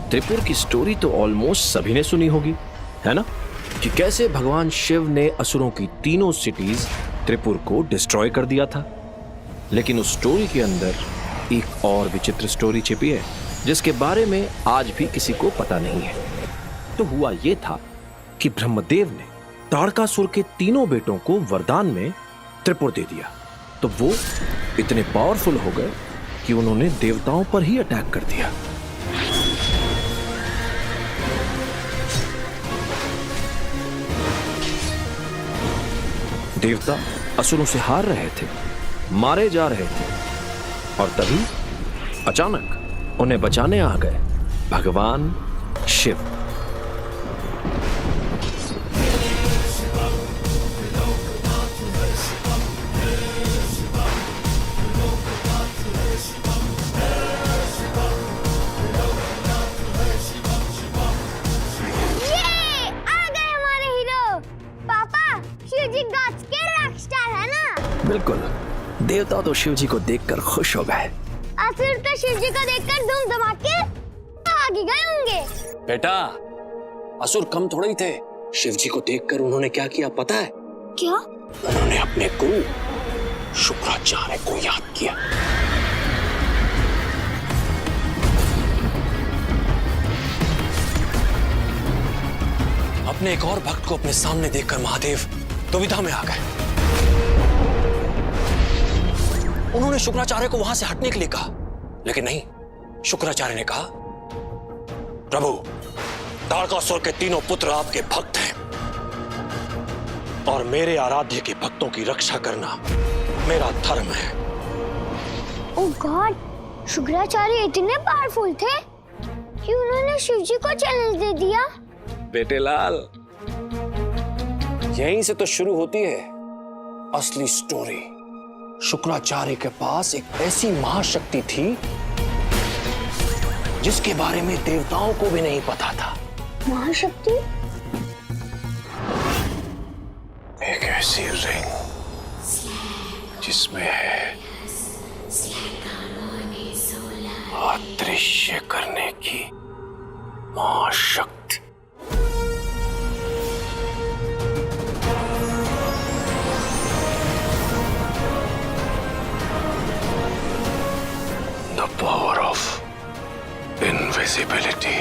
त्रिपुर की स्टोरी तो ऑलमोस्ट सभी ने सुनी होगी, है ना? कि कैसे भगवान शिव ने असुरों की तीनों सिटीज त्रिपुर को डिस्ट्रॉय कर दिया था। लेकिन उस स्टोरी के अंदर एक और विचित्र स्टोरी छिपी है जिसके बारे में आज भी किसी को पता नहीं है। तो हुआ यह था कि ब्रह्मदेव ने ताड़कासुर के तीनों बेटों को वरदान में त्रिपुर दे दिया। तो वो इतने पावरफुल हो गए कि उन्होंने देवताओं पर ही अटैक कर दिया। देवता असुरों से हार रहे थे, मारे जा रहे थे, और तभी अचानक उन्हें बचाने आ गए भगवान शिव। बिल्कुल, देवता तो शिव जी को देखकर खुश हो गए। असुर तो शिव जी को देखकर धूम धमाके भाग गए होंगे। बेटा, असुर कम थोड़े ही थे। शिव जी को देखकर उन्होंने क्या किया पता है? क्या? उन्होंने अपने गुरु शुक्राचार्य को याद किया। अपने एक और भक्त को अपने सामने देखकर महादेव दुविधा में आ गए। उन्होंने शुक्राचार्य को वहां से हटने के लिए कहा, लेकिन नहीं, शुक्राचार्य ने कहा, प्रभु, ताड़कासुर के तीनों पुत्र आपके भक्त हैं और मेरे आराध्य के भक्तों की रक्षा करना मेरा धर्म है। ओह गॉड, शुक्राचार्य इतने पावरफुल थे कि उन्होंने शिव जी को चैलेंज दे दिया। बेटे लाल, यहीं से तो शुरू होती है असली स्टोरी। शुक्राचार्य के पास एक ऐसी महाशक्ति थी जिसके बारे में देवताओं को भी नहीं पता था। महाशक्ति? एक ऐसी रिंग जिसमें है अदृश्य करने की महाशक्ति। The power of invisibility.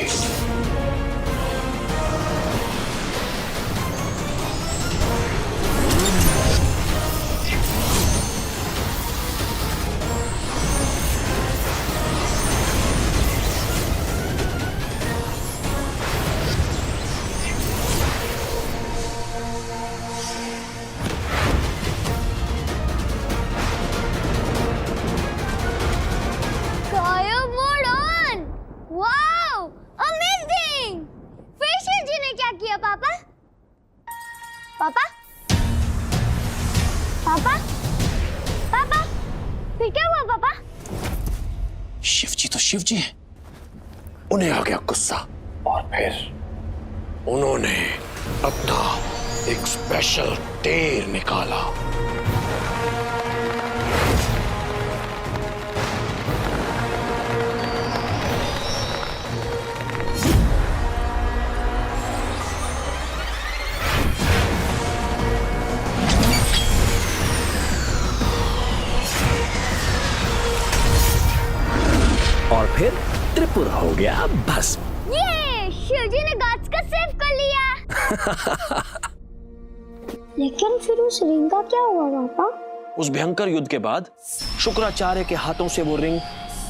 पापा? पापा? पापा? फिर क्या हुआ पापा? शिव जी तो शिव जी हैं। उन्हें आ गया गुस्सा और फिर उन्होंने अपना एक स्पेशल तेल निकाला। और फिर त्रिपुर हो गया भस्म। ये शिवजी ने गॉड्स का सेव कर लिया। लेकिन फिर उस रिंग का क्या हुआ पापा? उस भयंकर युद्ध के बाद शुक्राचार्य के हाथों से वो रिंग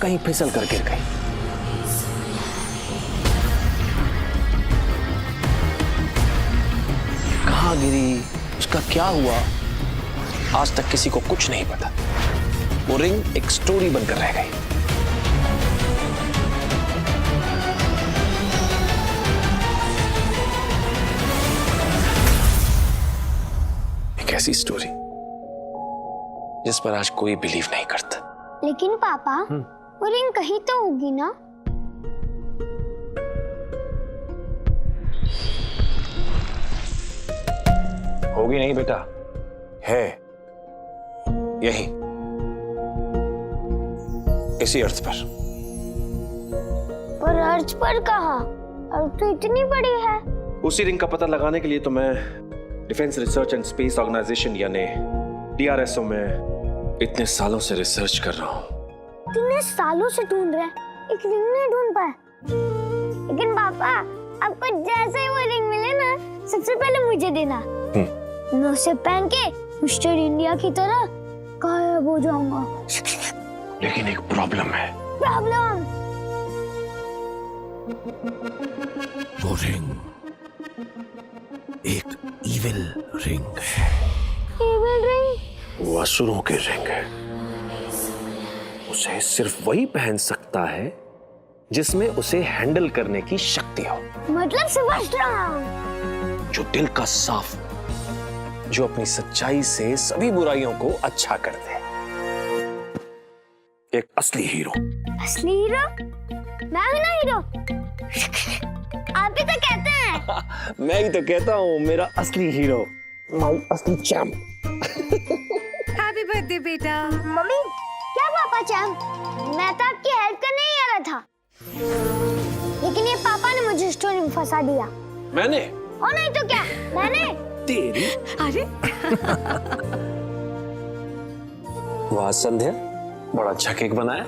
कहीं फिसल कर गिर गई। कहाँ गिरी, उसका क्या हुआ, आज तक किसी को कुछ नहीं पता। वो रिंग एक स्टोरी बनकर रह गई। एक ऐसी स्टोरी जिस पर आज कोई बिलीव नहीं करता। लेकिन पापा, वो रिंग कहीं तो होगी ना? होगी नहीं बेटा, है यही, इसी अर्थ पर। पर अर्थ पर कहा? अर्थ तो इतनी बड़ी है। उसी रिंग का पता लगाने के लिए तो मैं defence research and space organisation यानी DRSO में इतने सालों से रिसर्च कर रहा हूँ। इतने सालों से ढूंढ रहे, एक रिंग नहीं ढूंढ पाए। लेकिन पापा, आपको जैसे ही वो रिंग मिले ना, सबसे पहले मुझे देना। मैं उसे पहन के मिस्टर इंडिया की तरह गायब हो जाऊंगा। लेकिन एक प्रॉब्लम है। प्रॉब्लम? वो रिंग एक इविल रिंग है। Evil ring? वो असुरों की रिंग है। उसे सिर्फ वही पहन सकता है जिसमें उसे हैंडल करने की शक्ति हो। मतलब सुपरस्ट्रॉन्ग। जो दिल का साफ, जो अपनी सच्चाई से सभी बुराइयों को अच्छा कर दे। एक असली हीरो। असली हीरो? मैं हूं ना हीरो। आप ही तो कहते हैं। मैं ही तो कहता हूँ, मेरा असली हीरो, माय असली चैम्प। हैप्पी बर्थडे बेटा। मम्मी, क्या पापा चैम्प? मैं तो आपकी हेल्प करने ही आ रहा था, लेकिन ये पापा ने मुझे स्टोरी में फंसा दिया। मैंने? और नहीं तो क्या, मैंने। तेरी? अरे वाह संध्या, बड़ा अच्छा केक बनाया।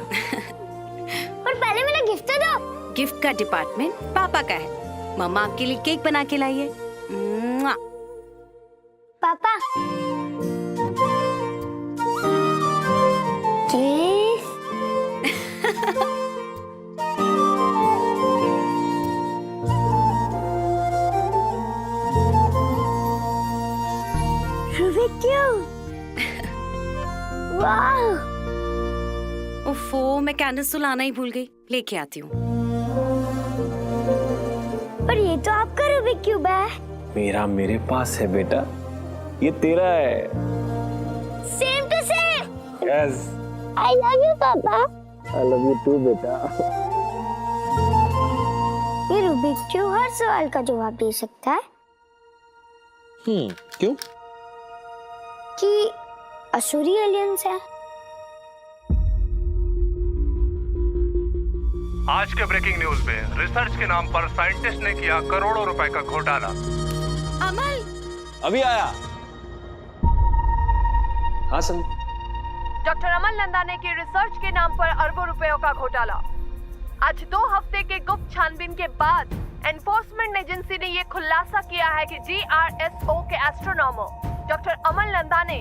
और पहले मेरा गिफ्ट तो दो। गिफ्ट का डिपार्टमेंट पापा का है। मम्मा आपके लिए केक बना के लाई है। पापा, किस? Rubik cube. वाह। ओफो, मैं कैंडल्स तो लाना ही भूल गई। लेके आती हूँ। पर ये तो आपका रूबिक क्यूब है। मेरा मेरे पास है बेटा, ये तेरा है। Same to same. Yes. I love you papa. I love you to बेटा। ये रूबिक क्यूब हर सवाल का जवाब दे सकता है। क्यों? कि असुरी एलियंस है। आज के ब्रेकिंग न्यूज में रिसर्च के नाम पर साइंटिस्ट ने किया करोड़ों रुपए का घोटाला। अमल, अभी आया। हाँ सन। डॉक्टर अमल नंदाने की रिसर्च के नाम पर अरबों रुपयों का घोटाला। आज 2 हफ्ते के गुप्त छानबीन के बाद एनफोर्समेंट एजेंसी ने ये खुलासा किया है कि DRSO के एस्ट्रोनॉमर डॉक्टर अमल नंदा ने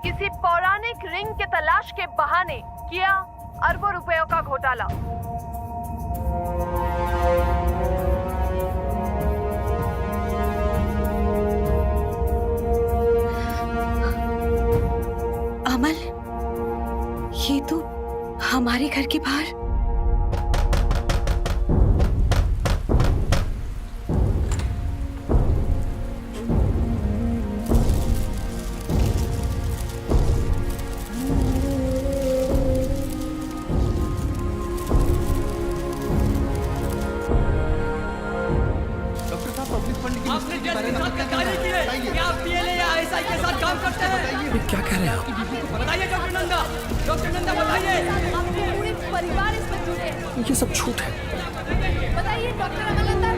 किसी पौराणिक रिंग के तलाश के बहाने किया अरबों रुपयों का घोटाला। अमल, ये तो हमारे घर के बाहर। क्या कह रहे हैं आप? बताइए डॉक्टर नंदा बताइए। पूरे परिवार इसमें जुटे हैं। ये सब झूठ है। बताइए डॉक्टर अमल नंदा,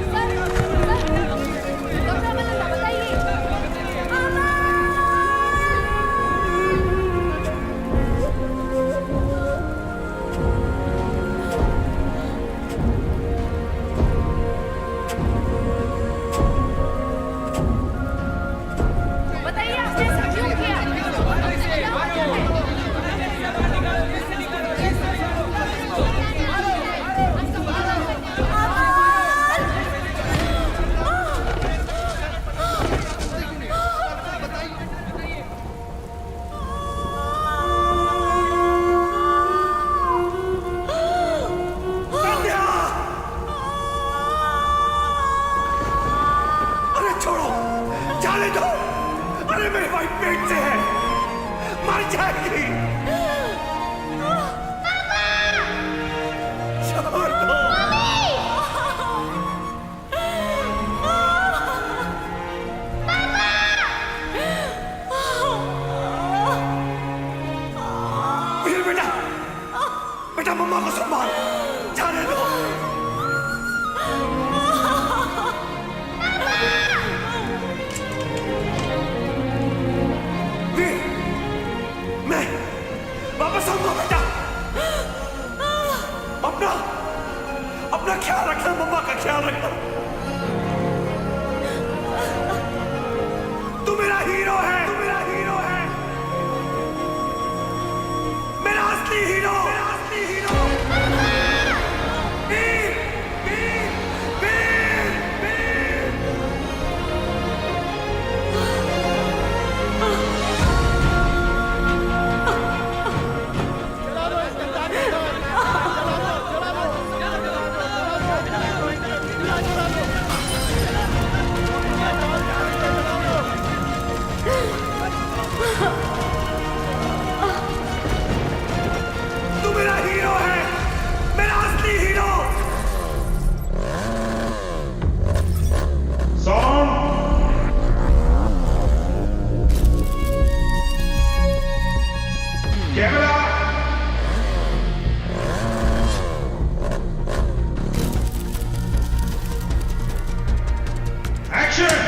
डॉक्टर अमल नंदा बताइए। बताइए आपने ऐसा क्यों किया? अरे छोड़ो, जाने दो। अरे मेरी भाई पेट से है, मर जाएगी। छोड़ दो। वीर बेटा, बेटा मम्मा को संभाल, जाने दो। असली हीरो, मेरा असली हीरो। वीर, वीर, वीर, वीर। तू मेरा हीरो है, मेरा असली हीरो। Camera action.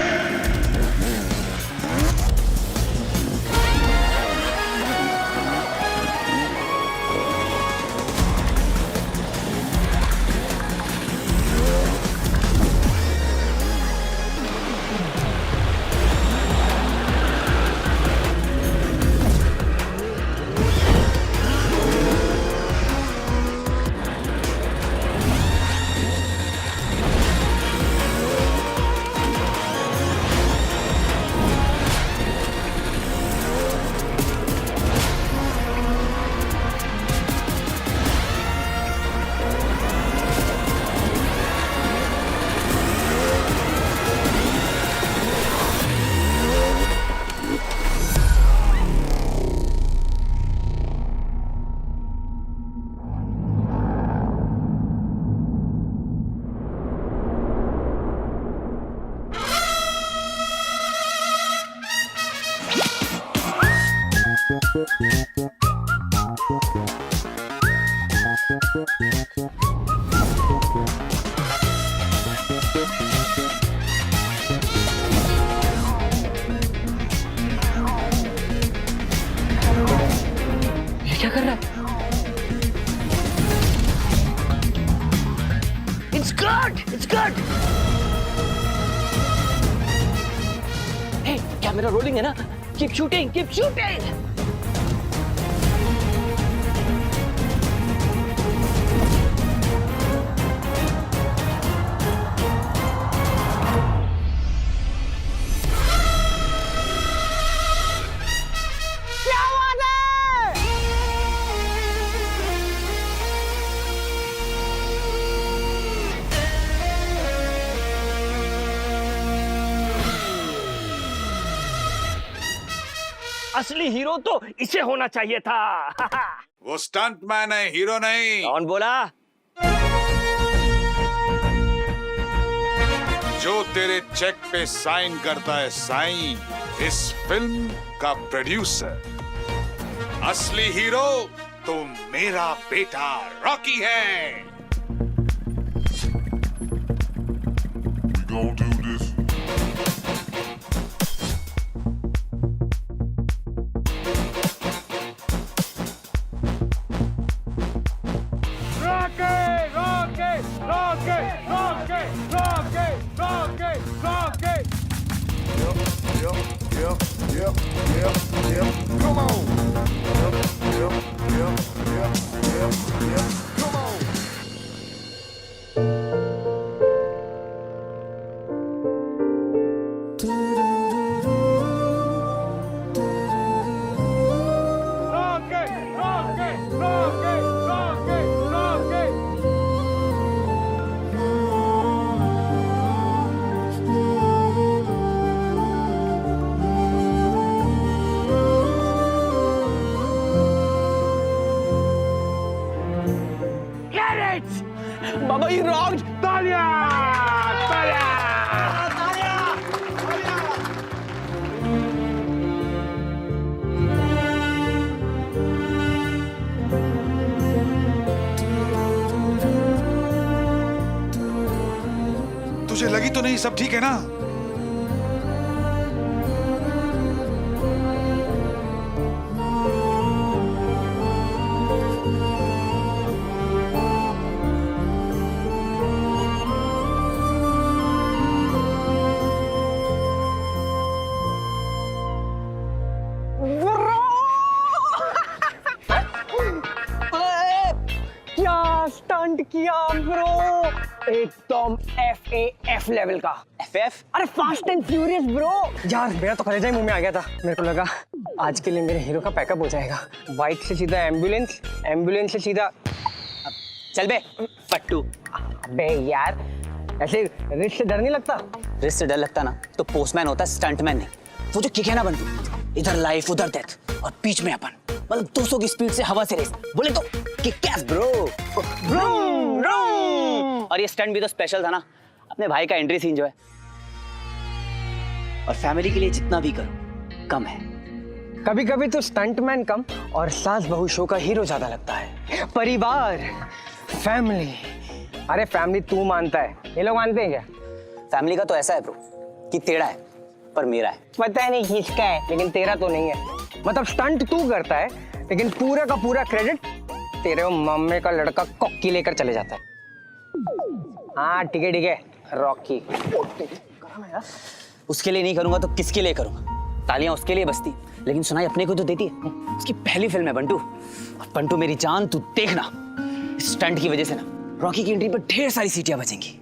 ये क्या कर रहा है? It's good! It's good! Hey, camera rolling है ना? Keep shooting! Keep shooting! असली हीरो तो इसे होना चाहिए था। वो स्टंट मैन है, हीरो नहीं। कौन बोला? जो तेरे चेक पे साइन करता है साइन, इस फिल्म का प्रोड्यूसर। असली हीरो तो मेरा बेटा रॉकी है। बाबा ही रॉन्ग। तालिया! तालिया! तुझे लगी तो नहीं सब ठीक है ना? स्टंट किया ब्रो, एकदम FAF लेवल का। FF? अरे फास्ट एंड फ्यूरियस ब्रो। यार मेरा तो कलेजा ही मुंह में आ गया था। मेरे को लगा आज के लिए मेरे हीरो का पैकअप हो जाएगा। बाइक से सीधा एम्बुलेंस, एम्बुलेंस से सीधा चल बे पट्टू। अबे यार, ऐसे रिस्क से डर नहीं लगता? रिस्क से डर लगता ना तो पोस्टमैन होता है, स्टंटमैन नहीं। वो जो किक है ना बंटू, इधर लाइफ उधर डेथ और बीच में अपन, मतलब 200 की स्पीड से हवा से रेस, बोले तो किक-एस ब्रो। Broom broom. और ये स्टंट भी तो स्पेशल था ना, अपने भाई का एंट्री सीन जो है। और फैमिली के लिए जितना भी करो कम है। कभी कभी तो स्टंटमैन कम और सास बहू शो का हीरो ज्यादा लगता है। परिवार, फैमिली। अरे फैमिली तू मानता है, ये लोग मानते हैं क्या? फैमिली का तो ऐसा है ब्रो कि तेरा है पर मेरा है। पता नहीं किसका है, लेकिन तेरा तो नहीं है। मतलब स्टंट तू करता है, लेकिन पूरा का पूरा क्रेडिट तेरे मम्मी का लड़का कॉकी लेकर चले जाता है। हाँ ठीक है, रॉकी। उसके लिए नहीं करूंगा तो किसके लिए करूंगा? तालियां उसके लिए बजती, लेकिन सुनाई अपने को तो देती है। उसकी पहली फिल्म है बंटू। और बंटू मेरी जान, तू देखना इस स्टंट की वजह से ना रॉकी की एंट्री पर ढेर सारी सीटियां बजेंगी।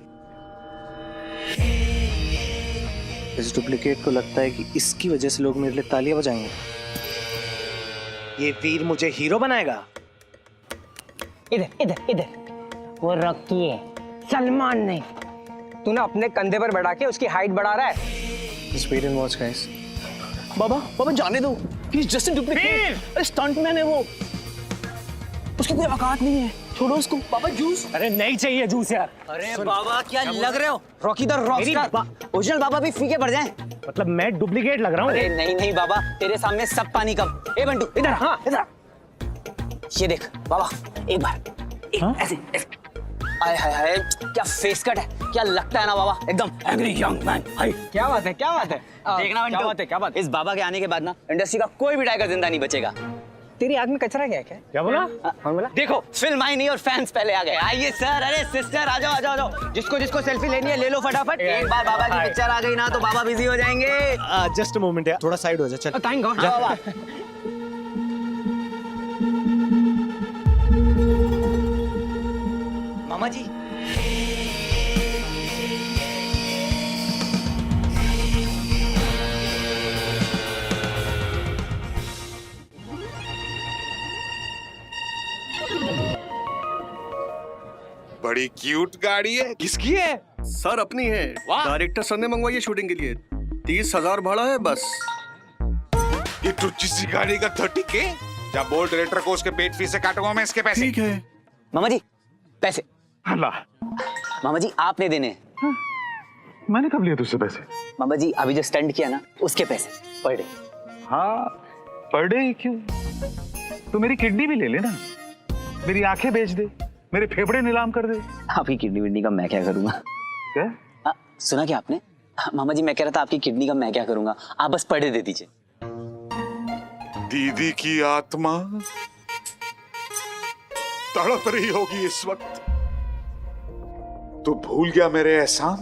इस डुप्लीकेट को लगता है कि इसकी वजह से लोग मेरे लिए तालियां बजाएंगे। ये वीर मुझे हीरो बनाएगा। इधर वो रॉकी है, सलमान नहीं। तू ना अपने कंधे पर बैठा के उसकी हाइट बढ़ा रहा है। Just wait and watch, guys. बाबा जाने दो, he's just a duplicate। अरे स्टंटमैन है वो, उसकी कोई औकात नहीं है, छोड़ो उसको। बाबा जूस। अरे नहीं चाहिए जूस यार। अरे बाबा क्या लग रहे हो? Rocky the Rockstar. ओरिजिनल बाबा भी फीके पड़ जाएं। मतलब मैं डुप्लीकेट लग रहा हूँ? अरे नहीं बाबा, तेरे सामने सब पानी कम। ए बंटू इधर, हाँ इधर। ये देख बाबा, एक बार ऐसे। हाय हाय हाय, क्या फेस कट है, क्या लगता है ना बाबा, एकदम एंग्री यंग मैन। हाय क्या बात है? देखना बंटू, क्या बात है? इस बाबा के आने के बाद ना इंडस्ट्री का कोई भी टाइगर जिंदा नहीं बचेगा। तेरी आग में कचरा गया क्या बोला? कौन बोला? देखो फिल्म आई नहीं और फैंस पहले आ गए। आइए सर, अरे सिस्टर आ जाओ। जिसको सेल्फी लेनी है ले लो फटाफट। एक बार बाबा की पिक्चर आ गई ना तो बाबा बिजी हो जाएंगे। जस्ट अ मोमेंट यार, थोड़ा साइड हो जा। चल थैंक गॉड। बाबा मामा जी, बड़ी क्यूट गाड़ी है, किसकी है? सर अपनी है। वाह। डायरेक्टर सर ने मंगवाई है शूटिंग के लिए। 30,000 भाड़ा है बस। ये टुच्ची सी गाड़ी का 30K? जब बोल डायरेक्टर को उसके पेट फीस से काटूंगा मैं इसके पैसे। ठीक है। मामा जी पैसे। अल्लाह, मामा जी आपने देने हैं। मैंने कब लिया तुझसे पैसे? मामा जी अभी जो स्टंट किया ना उसके पैसे पर डे। हाँ, पर डे क्यों? तो मेरी किडनी भी ले लेना, मेरी आंखें बेच दे, मेरे फेफड़े नीलाम कर दे। आपकी किडनी विडनी का मैं क्या करूंगा? क्या? सुना क्या आपने? मामा जी मैं कह रहा था आपकी किडनी का मैं क्या करूंगा, आप बस पर डे दे दीजिए। दीदी की आत्मा तड़प रही होगी इस वक्त। तू भूल गया मेरे एहसान?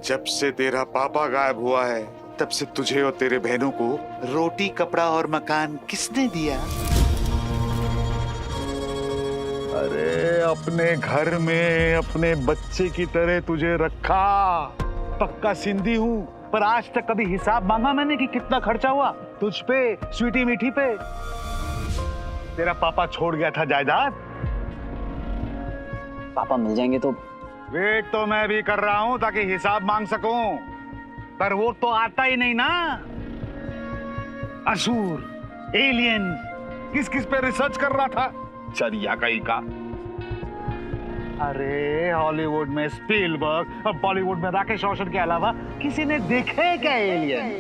जब से तेरा पापा गायब हुआ है तब से तुझे और तेरे बहनों को रोटी, कपड़ा और मकान किसने दिया? अरे अपने घर में अपने बच्चे की तरह तुझे रखा। पक्का सिंधी हूँ, पर आज तक कभी हिसाब मांगा मैंने कि कितना खर्चा हुआ तुझ पे, स्वीटी मीठी पे। तेरा पापा छोड़ गया था जायदाद। पापा मिल जाएंगे तो? वेट तो मैं भी कर रहा हूं ताकि हिसाब मांग सकूं, पर वो तो आता ही नहीं ना। असुर, एलियन, किस किस पे रिसर्च कर रहा था? चरिया कहीं का। अरे हॉलीवुड में स्पीलबर्ग और बॉलीवुड में राकेश रोशन के अलावा किसी ने देखे क्या एलियन?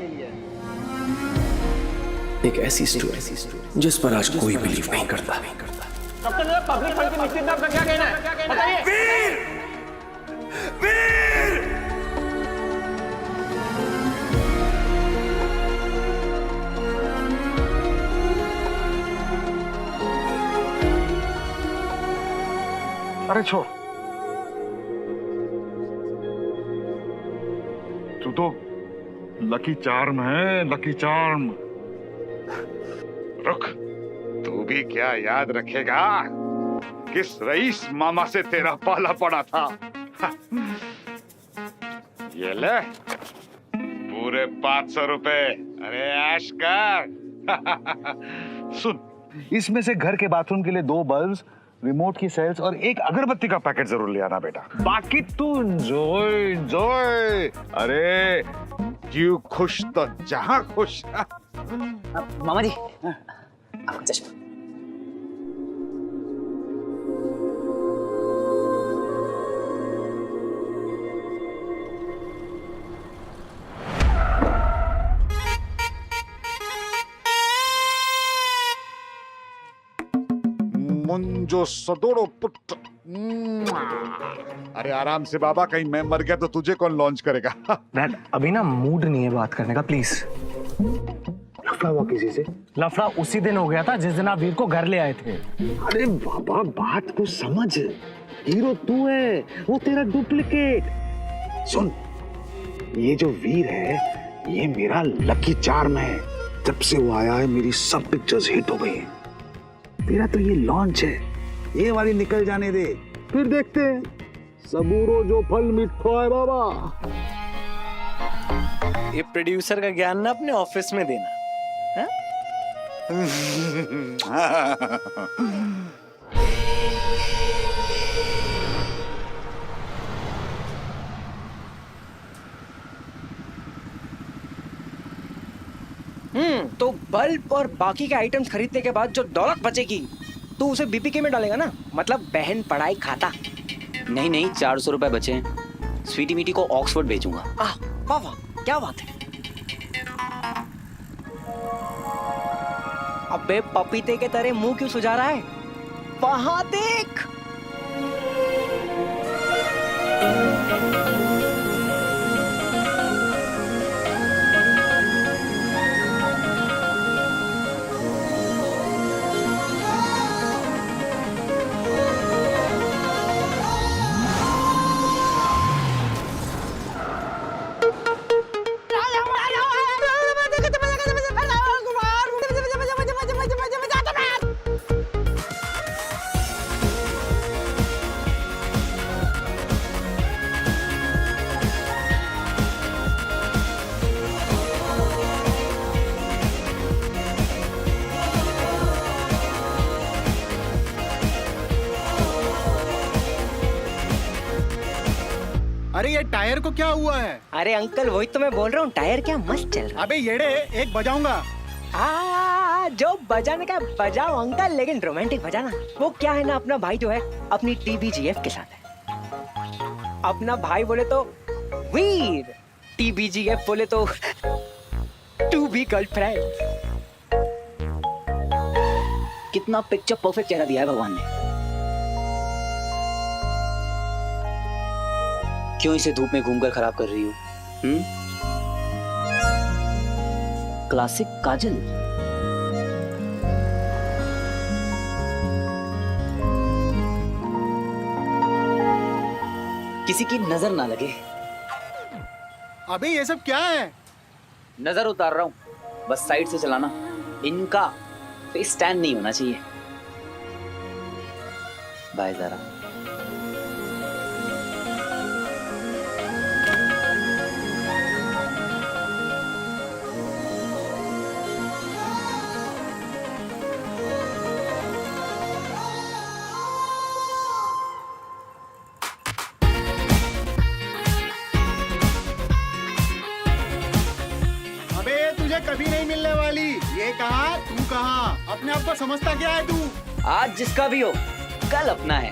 एक ऐसी स्टोरी जिस पर आज कोई बिलीव नहीं करता। पब्लिक फंड की निश्चित दाम का क्या कहना है? बताइए। वीर! अरे छोड़, तू तो लकी चार्म है, लकी चार्म। रुक, तू भी क्या याद रखेगा? किस रईस मामा से तेरा पाला पड़ा था। ये ले पूरे 500 रुपए। अरे ऐश कर। सुन, इसमें से घर के बाथरूम के लिए 2 बल्ब्स, रिमोट की सेल्स और एक अगरबत्ती का पैकेट जरूर ले आना बेटा। बाकी तू एंजॉय। अरे जीव खुश तो जहां खुश। मामा जी, आपका चश्मा। मुंजो सदोड़ो पुत्र। अरे आराम से बाबा, कहीं मैं मर गया तो तुझे कौन लॉन्च करेगा। डैड अभी ना मूड नहीं है बात करने का, प्लीज। लफड़ा हुआ किसी से? लफड़ा उसी दिन हो गया था जिस दिन आप वीर को घर ले आए थे। अरे बाबा बात को समझ, हीरो तू है, वो तेरा डुप्लीकेट। सुन, ये जो वीर है ये मेरा लकी चार्म है। जब से वो आया है मेरी सब पिक्चर्स हिट हो गई हैं। तेरा तो ये लॉन्च है, ये वाली निकल जाने दे, फिर देखते हैं। सबूरो जो फल मिठो है बाबा। ये प्रोड्यूसर का ज्ञान ना अपने ऑफिस में देना है? तो बल्ब और बाकी के आइटम्स खरीदने के बाद जो दौलत बचेगी तो उसे बीपीके में डालेगा ना, मतलब बहन पढ़ाई खाता। नहीं 400 रुपए बचे हैं। स्वीटी मीटी को ऑक्सफोर्ड भेजूंगा। वाह वाह, क्या बात है। अबे पपीते के तरह मुंह क्यों सुजा रहा है? वहां देख। अरे ये टायर को क्या हुआ है? अरे अंकल वही तो मैं बोल रहा हूँ, टायर क्या मस्त चल रहा है। अबे येड़े, एक बजाऊंगा। जो बजाने का बजाओ अंकल, लेकिन रोमांटिक बजाना। वो क्या है ना, अपना भाई जो है अपनी टीबीजीएफ के साथ है। अपना भाई बोले तो वीर, टीबीजीएफ बोले तो टू बी गर्लफ्रेंड। कितना पिक्चर परफेक्ट चेहरा दिया है भगवान ने। क्यों इसे धूप में घूमकर खराब कर रही हूँ? क्लासिक काजल। किसी की नजर ना लगे। अबे ये सब क्या है? नजर उतार रहा हूँ, बस साइड से चलाना। इनका फेस स्टैंड नहीं होना चाहिए। बाय जरा। कभी नहीं मिलने वाली। ये कहा, तू कहा। अपने आप को समझता क्या है तू? आज जिसका भी हो, कल अपना है।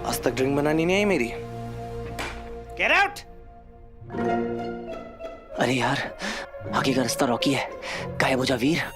आज तक ड्रिंक बनानी नहीं आई मेरी। Get out! अरे यार, आगे का रास्ता रॉकी है। गायब हो जा वीर।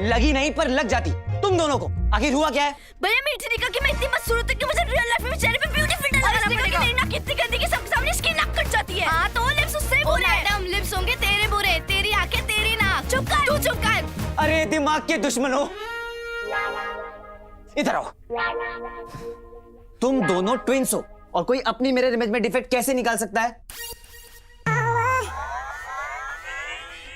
लगी नहीं पर लग जाती तुम दोनों को। आखिर हुआ क्या है? भैया मीठी ने कहा कि मैं इतनी मस्त हूं कि मुझे रियल लाइफ में चेहरे पे ब्यूटी फिल्टर लगाना पड़ेगा। मेरी नाक कितनी गंदी कि सबके सामने इसकी नाक कट जाती है। हां तो लिप्स उससे बुरे हैं। मैडम लिप्स होंगे तेरे बुरे, तेरी आंखें तेरी नाक। चुप कर, तू चुप कर। अरे दिमाग के दुश्मनों, इधर आओ। तुम दोनों ट्विंस हो और कोई अपनी मिरर इमेज में डिफेक्ट कैसे निकाल सकता है?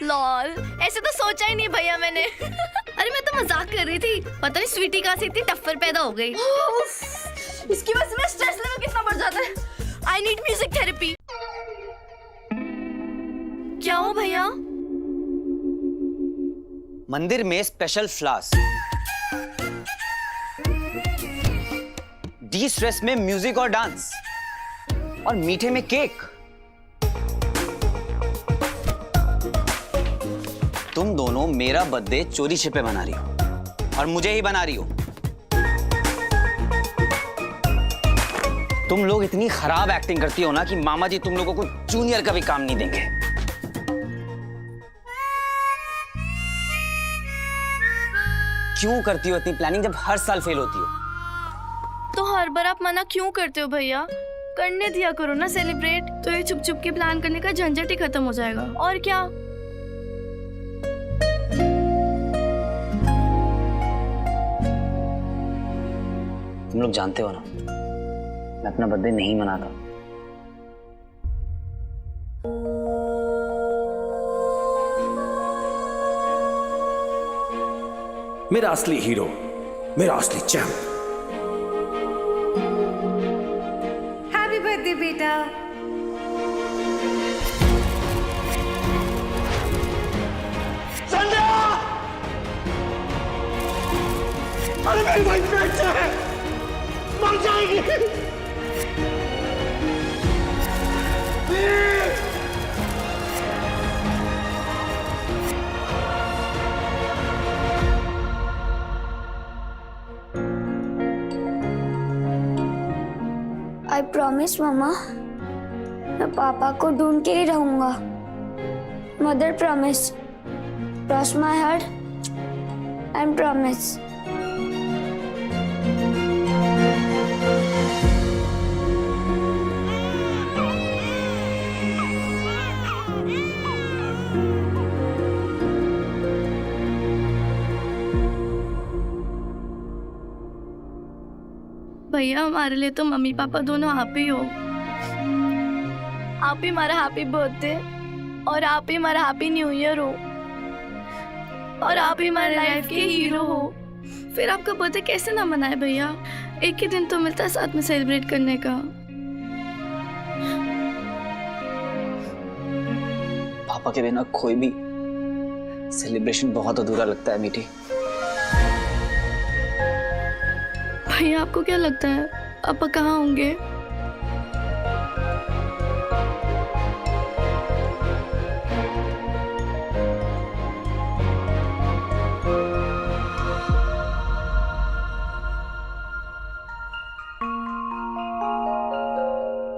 लॉल, ऐसे तो सोचा ही नहीं भैया मैंने। अरे मैं तो मजाक कर रही थी। पता नहीं स्वीटी कहां से इतनी टफ्फर पैदा हो गई। इसकी वजह से मेरा स्ट्रेस लेवल कितना बढ़ जाता है। I need music therapy. क्या हो भैया? मंदिर में स्पेशल फ्लावर्स, डी स्ट्रेस में म्यूजिक और डांस, और मीठे में केक। तुम दोनों मेरा बर्थडे चोरी छिपे मना रही हो और मुझे ही बना रही हो। तुम लोग इतनी खराब एक्टिंग करती हो ना कि मामा जी तुम लोगों को जूनियर का भी काम नहीं देंगे। क्यों करती हो इतनी प्लानिंग जब हर साल फेल होती हो? तो हर बार आप मना क्यों करते हो भैया? करने दिया करो ना सेलिब्रेट, तो ये छुप छुप के प्लान करने का झंझट ही खत्म हो जाएगा। और क्या? तुम लोग जानते हो ना, मैं अपना बर्थडे नहीं मनाता। मेरा असली हीरो, मेरा असली चैंप। हैप्पी बर्थडे बेटा। संध्या! अरे मेरी भाई पेट से है, मर जाएगी। आई प्रॉमिस मामा, मैं पापा को ढूंढ के ही रहूंगा। Mother promise, cross my heart and promise. भैया हमारे लिए तो मम्मी पापा दोनों आप ही हो। आप ही हमारा हैप्पी बर्थडे और आप ही हमारा हैप्पी न्यू ईयर हो और आप ही हमारे लाइफ के हीरो हो। फिर आपका बर्थडे कैसे ना मनाए भैया? एक ही दिन तो मिलता है साथ में सेलिब्रेट करने का। पापा के बिना कोई भी सेलिब्रेशन बहुत अधूरा लगता है मीठी। भैया आपको क्या लगता है पापा कहाँ होंगे?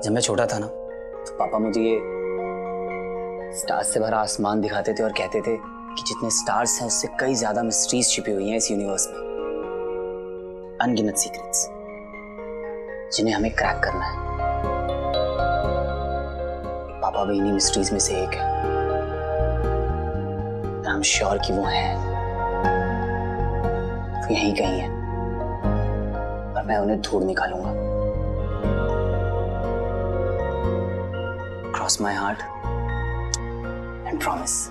जब मैं छोटा था ना, तो पापा मुझे ये स्टार्स से भरा आसमान दिखाते थे और कहते थे कि जितने स्टार्स हैं उससे कई ज्यादा मिस्ट्रीज छिपी हुई हैं इस यूनिवर्स में। अनगिनत सीक्रेट्स जिन्हें हमें क्रैक करना है। पापा भी इन्हीं मिस्ट्रीज में से एक है। आई एम श्योर कि वो हैं, वो यहीं कहीं है और मैं उन्हें ढूंढ निकालूंगा। Cross my heart and promise.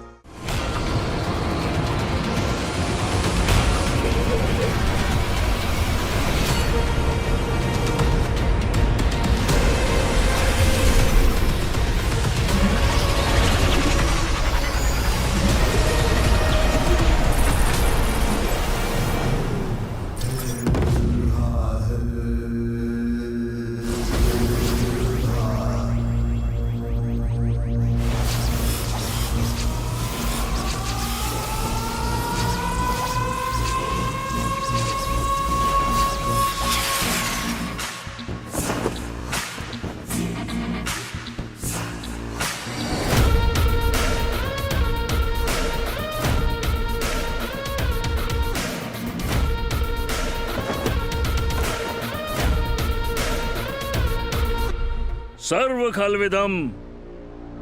सर्व खलविदम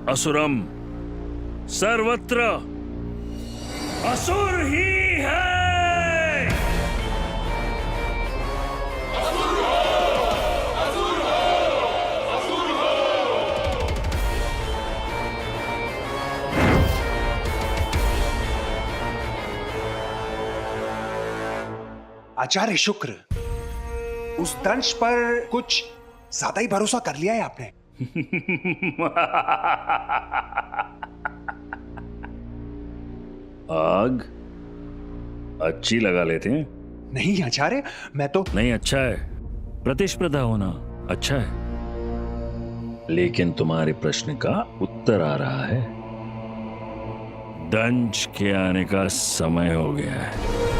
असुरम सर्वत्र असुर ही है। आचार्य शुक्र, उस दंश पर कुछ ज्यादा ही भरोसा कर लिया है आपने। आग अच्छी लगा लेते हैं। नहीं आचार्य, मैं तो नहीं, अच्छा है, प्रतिस्पर्धा होना अच्छा है, लेकिन तुम्हारे प्रश्न का उत्तर आ रहा है। दंश के आने का समय हो गया है।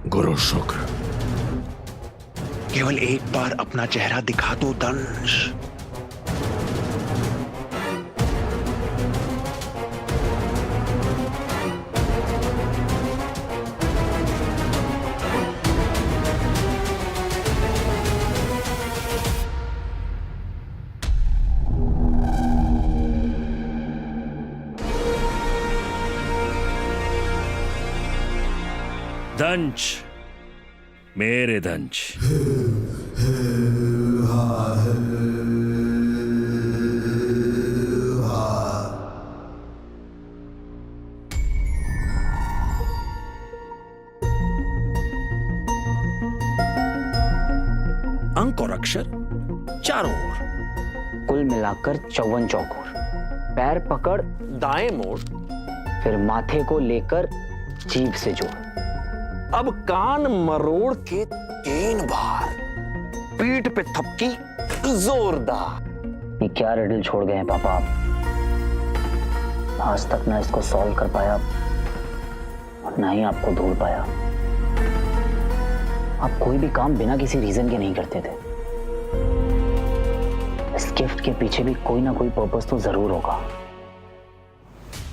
गुरु शुक्र, केवल एक बार अपना चेहरा दिखा दो दंश। दंश, मेरे दंश, अंक और अक्षर चारों ओर, कुल मिलाकर 54 चौकोर। पैर पकड़ दाएं मोड़, फिर माथे को लेकर जीभ से जोड़। अब कान मरोड़ के 3 बार, पीठ पे थपकी जोरदार। ये क्या रिडल छोड़ गए हैं पापा आप? आज तक ना इसको सॉल्व कर पाया और ना ही आपको ढूंढ पाया। आप कोई भी काम बिना किसी रीजन के नहीं करते थे। इस गिफ्ट के पीछे भी कोई ना कोई पर्पस तो जरूर होगा।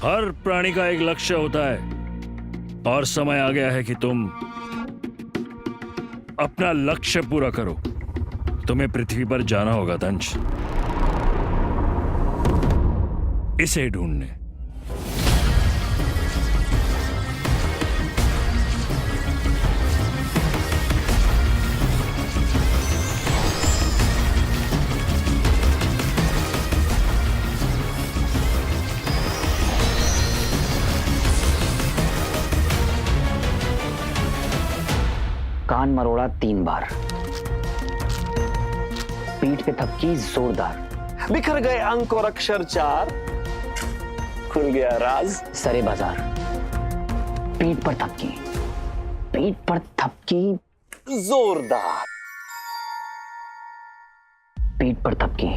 हर प्राणी का एक लक्ष्य होता है और समय आ गया है कि तुम अपना लक्ष्य पूरा करो। तुम्हें पृथ्वी पर जाना होगा दंश, इसे ढूंढने। कान मरोड़ा 3 बार, पीठ पे थपकी जोरदार। बिखर गए अंक और अक्षर 4, खुल गया राज सरे बाजार। पीठ पर थपकी, पीठ पर थपकी जोरदार। पीठ पर थपकी।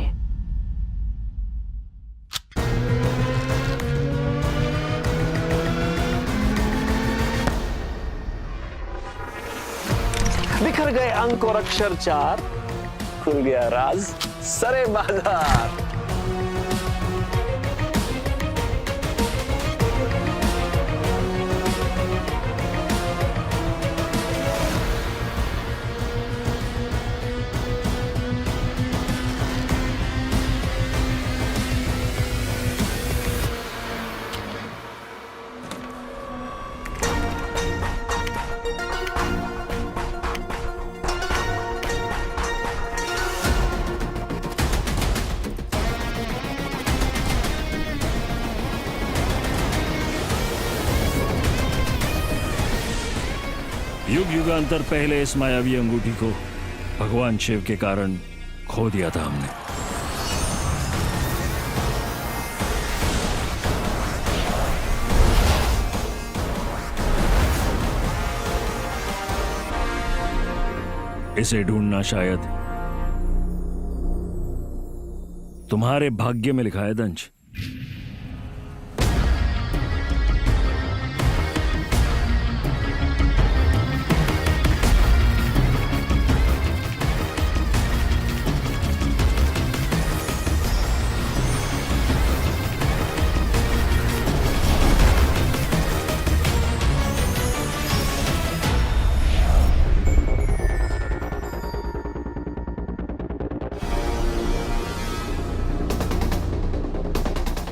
बिखर गए अंक और अक्षर 4, खुल गया राज सरे बाजार। युग युगांतर पहले इस मायावी अंगूठी को भगवान शिव के कारण खो दिया था हमने। इसे ढूंढना शायद तुम्हारे भाग्य में लिखा है दंश।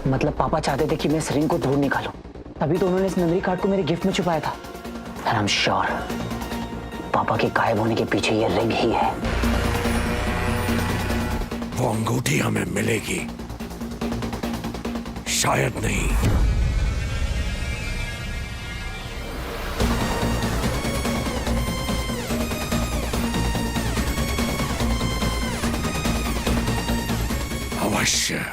मतलब पापा चाहते थे कि मैं इस रिंग को ढूंढ निकालूं, तभी तो उन्होंने इस मेमोरी कार्ड को मेरे गिफ्ट में छुपाया था। एंड आई एम श्योर पापा के गायब होने के पीछे ये रिंग ही है। वो अंगूठी हमें मिलेगी, शायद नहीं। अवश्य।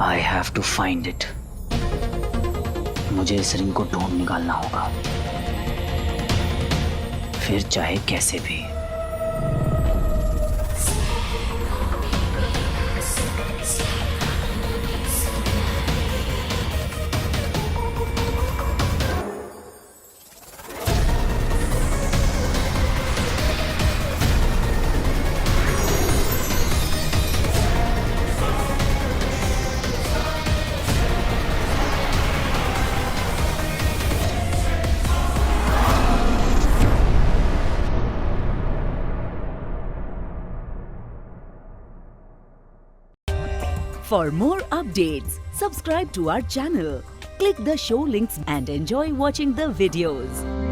I have to find it. मुझे इस रिंग को ढूंढ निकालना होगा, फिर चाहे कैसे भी। For more updates, subscribe to our channel, click the show links and enjoy watching the videos.